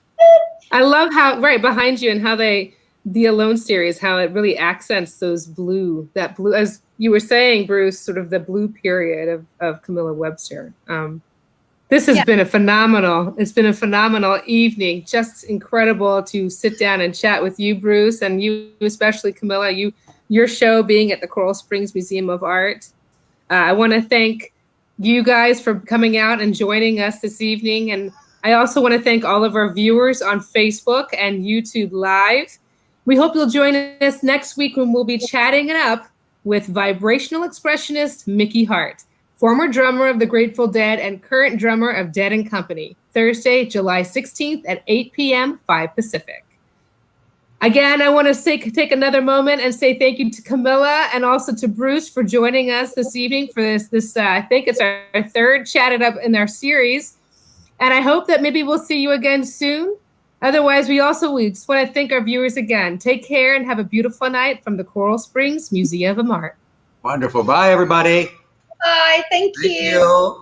I love how right behind you and how the Alone series, how it really accents that blue, as you were saying, Bruce, sort of the blue period of Camilla Webster. This has been a phenomenal evening. Just incredible to sit down and chat with you, Bruce, and you especially, Camilla, your show being at the Coral Springs Museum of Art. I want to thank you guys for coming out and joining us this evening. And I also want to thank all of our viewers on Facebook and YouTube Live. We hope you'll join us next week when we'll be chatting it up with vibrational expressionist Mickey Hart, former drummer of the Grateful Dead and current drummer of Dead & Company, Thursday, July 16th at 8 p.m., 5 Pacific. Again, I want to take another moment and say thank you to Camilla and also to Bruce for joining us this evening for this I think it's our third Chat It Up in our series. And I hope that maybe we'll see you again soon. Otherwise, we just want to thank our viewers again. Take care and have a beautiful night from the Coral Springs Museum of Art. Wonderful. Bye, everybody. bye. Thank you. Thank you.